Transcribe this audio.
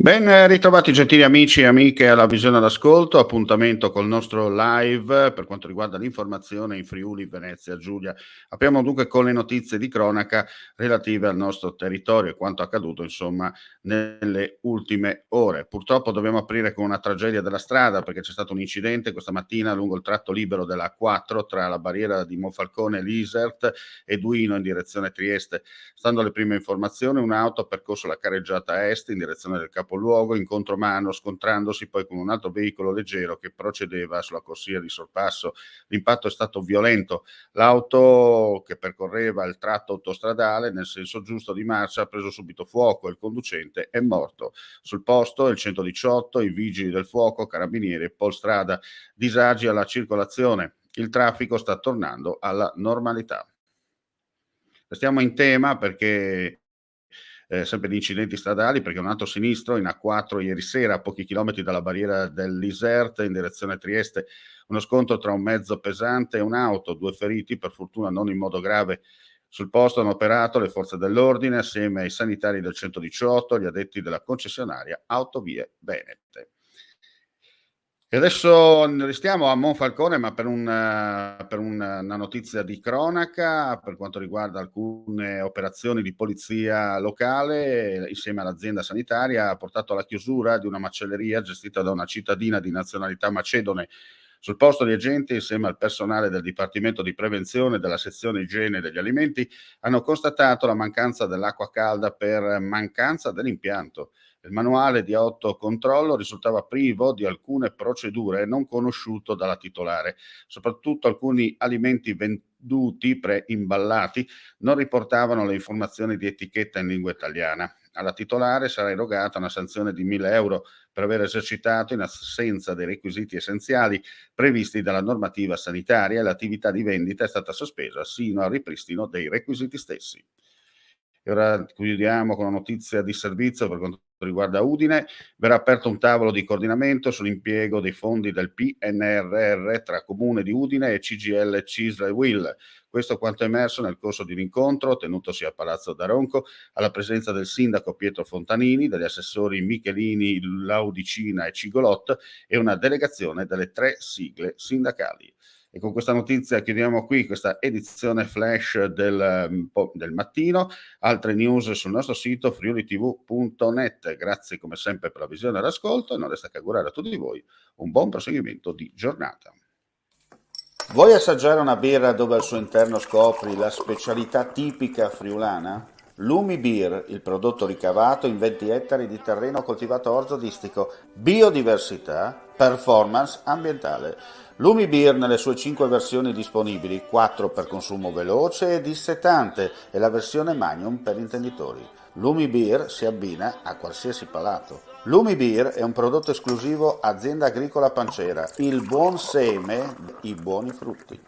Ben ritrovati gentili amici e amiche alla Visione all'Ascolto, appuntamento col nostro live per quanto riguarda l'informazione in Friuli, Venezia Giulia. Apriamo dunque con le notizie di cronaca relative al nostro territorio e quanto accaduto insomma nelle ultime ore. Purtroppo dobbiamo aprire con una tragedia della strada perché c'è stato un incidente questa mattina lungo il tratto libero della A4 tra la barriera di Monfalcone e l'Isert e Duino in direzione Trieste. Stando alle prime informazioni, un'auto ha percorso la carreggiata est in direzione del capoluogo in contromano, scontrandosi poi con un altro veicolo leggero che procedeva sulla corsia di sorpasso. L'impatto è stato violento. L'auto che percorreva il tratto autostradale nel senso giusto di marcia ha preso subito fuoco e il conducente è morto. Sul posto il 118, i vigili del fuoco, carabinieri e Polstrada. Disagi alla circolazione. Il traffico sta tornando alla normalità. Restiamo in tema perché sempre di incidenti stradali, perché un altro sinistro in A4 ieri sera, a pochi chilometri dalla barriera dell'Isert in direzione Trieste, uno scontro tra un mezzo pesante e un'auto, 2 feriti, per fortuna non in modo grave. Sul posto hanno operato le forze dell'ordine assieme ai sanitari del 118, gli addetti della concessionaria Autovie Venete. E adesso restiamo a Monfalcone, ma una notizia di cronaca per quanto riguarda alcune operazioni di polizia locale, insieme all'azienda sanitaria, ha portato alla chiusura di una macelleria gestita da una cittadina di nazionalità macedone. Sul posto gli agenti, insieme al personale del Dipartimento di Prevenzione della sezione igiene degli alimenti, hanno constatato la mancanza dell'acqua calda per mancanza dell'impianto. Il manuale di autocontrollo risultava privo di alcune procedure non conosciuto dalla titolare. Soprattutto alcuni alimenti venduti preimballati non riportavano le informazioni di etichetta in lingua italiana. Alla titolare sarà erogata una sanzione di 1.000 € per aver esercitato in assenza dei requisiti essenziali previsti dalla normativa sanitaria e l'attività di vendita è stata sospesa sino al ripristino dei requisiti stessi. E ora chiudiamo con una notizia di servizio per quanto riguarda Udine. Verrà aperto un tavolo di coordinamento sull'impiego dei fondi del PNRR tra Comune di Udine e CGIL CISL e UIL. Questo quanto emerso nel corso di un incontro tenutosi a Palazzo d'Aronco alla presenza del sindaco Pietro Fontanini, degli assessori Michelini, Laudicina e Cigolot e una delegazione delle 3 sigle sindacali. E con questa notizia chiudiamo qui questa edizione flash del mattino. Altre news sul nostro sito friulitv.net. Grazie come sempre per la visione e l'ascolto e non resta che augurare a tutti voi un buon proseguimento di giornata. Vuoi assaggiare una birra dove al suo interno scopri la specialità tipica friulana? Lumi Beer, il prodotto ricavato in 20 ettari di terreno coltivato orzodistico, biodiversità, performance ambientale. Lumi Beer nelle sue 5 versioni disponibili, 4 per consumo veloce e dissetante e la versione Magnum per intenditori. Lumi Beer si abbina a qualsiasi palato. Lumi Beer è un prodotto esclusivo Azienda Agricola Pancera, il buon seme, i buoni frutti.